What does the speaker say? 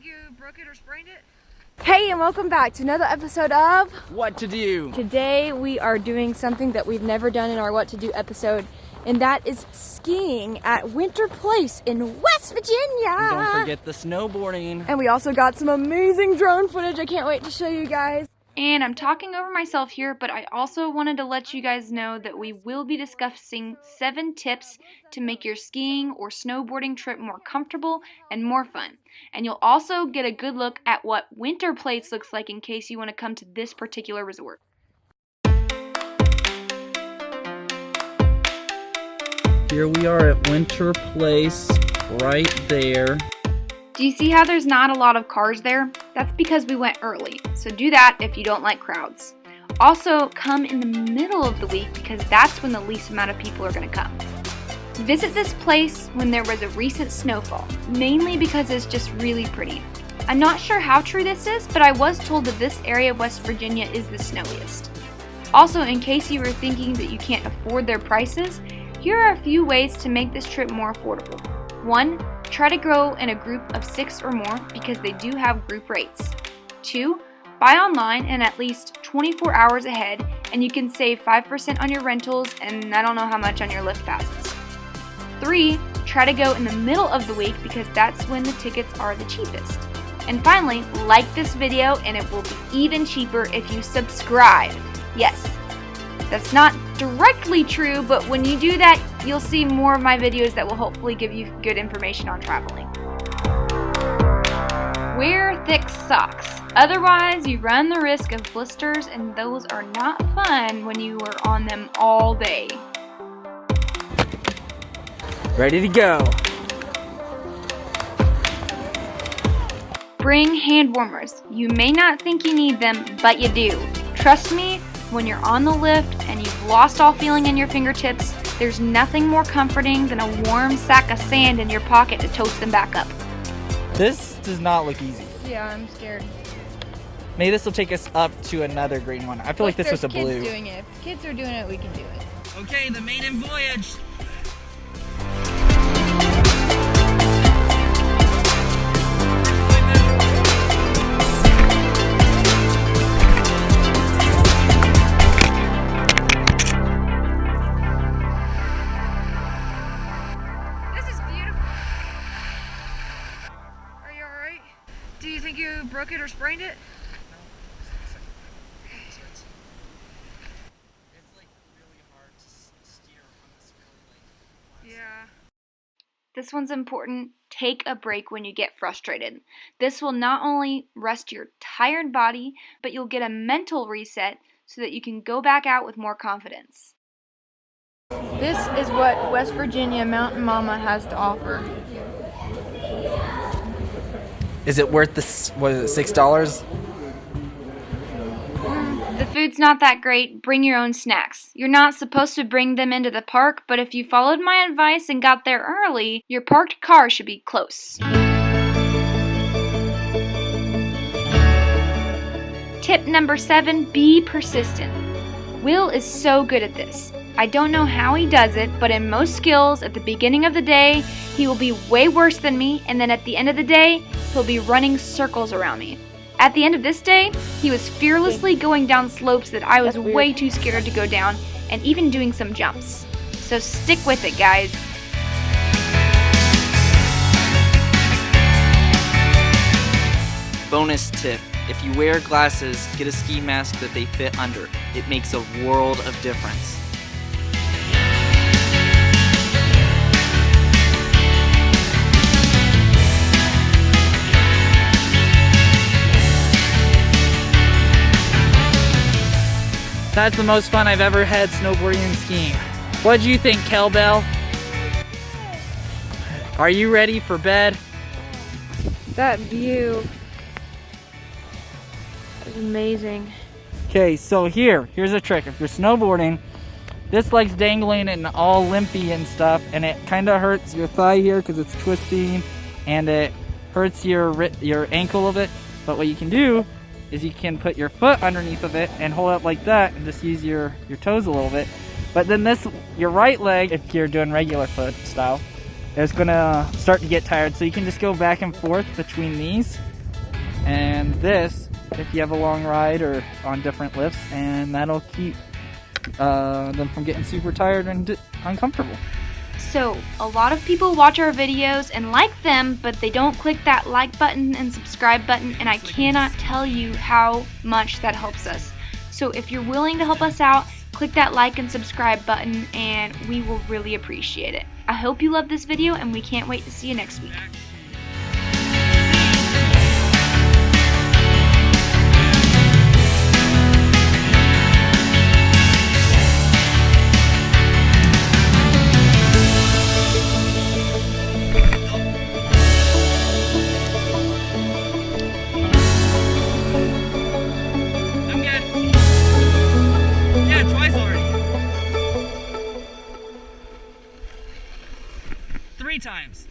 think you broke it or sprained it? Hey, and welcome back to another episode of What to Do. Today we are doing something that we've never done in our What to Do episode, and that is skiing at Winter Place in West Virginia. And don't forget the snowboarding. And we also got some amazing drone footage. I can't wait to show you guys. And I'm talking over myself here, but I also wanted to let you guys know that we will be discussing 7 tips to make your skiing or snowboarding trip more comfortable and more fun. And you'll also get a good look at what Winter Place looks like in case you want to come to this particular resort. Here we are at Winter Place, right there. Do you see how there's not a lot of cars there? That's because we went early, so do that if you don't like crowds. Also, come in the middle of the week because that's when the least amount of people are going to come. Visit this place when there was a recent snowfall, mainly because it's just really pretty. I'm not sure how true this is, but I was told that this area of West Virginia is the snowiest. Also, in case you were thinking that you can't afford their prices, here are a few ways to make this trip more affordable. 1. Try to go in a group of 6 or more because they do have group rates. 2. Buy online and at least 24 hours ahead and you can save 5% on your rentals and I don't know how much on your lift passes. 3. Try to go in the middle of the week because that's when the tickets are the cheapest. And finally, like this video and it will be even cheaper if you subscribe. Yes, that's not directly true, but when you do that, you'll see more of my videos that will hopefully give you good information on traveling. Wear thick socks. Otherwise, you run the risk of blisters, and those are not fun when you are on them all day. Ready to go. Bring hand warmers. You may not think you need them, but you do. Trust me, when you're on the lift and you've lost all feeling in your fingertips, there's nothing more comforting than a warm sack of sand in your pocket to toast them back up. This does not look easy. Yeah, I'm scared. Maybe this will take us up to another green one. I feel like this was a blue. Kids doing it. If kids are doing it, we can do it. Okay, the maiden voyage. Do you think you broke it or sprained it? It's like really hard to steer on this really Yeah. This one's important. Take a break when you get frustrated. This will not only rest your tired body, but you'll get a mental reset so that you can go back out with more confidence. This is what West Virginia Mountain Mama has to offer. Is it worth this? Was it $6? The food's not that great. Bring your own snacks. You're not supposed to bring them into the park, but if you followed my advice and got there early, your parked car should be close. Tip number 7, be persistent. Will is so good at this. I don't know how he does it, but in most skills, at the beginning of the day, he will be way worse than me, and then at the end of the day, he'll be running circles around me. At the end of this day, he was fearlessly going down slopes that I was way too scared to go down, and even doing some jumps. So stick with it, guys. Bonus tip. If you wear glasses, get a ski mask that they fit under. It makes a world of difference. That's the most fun I've ever had snowboarding and skiing. What do you think, Kelbell? Are you ready for bed? That view is amazing. Okay, so here's a trick. If you're snowboarding, this leg's dangling and all limpy and stuff, and it kind of hurts your thigh here because it's twisting, and it hurts your ankle a bit. But what you can do is you can put your foot underneath of it and hold it like that and just use your toes a little bit. But then your right leg, if you're doing regular foot style, is gonna start to get tired. So you can just go back and forth between these and this if you have a long ride or on different lifts, and that'll keep them from getting super tired and uncomfortable. So, a lot of people watch our videos and like them, but they don't click that like button and subscribe button, and I cannot tell you how much that helps us. So if you're willing to help us out, click that like and subscribe button, and we will really appreciate it. I hope you love this video, and we can't wait to see you next week. Three times.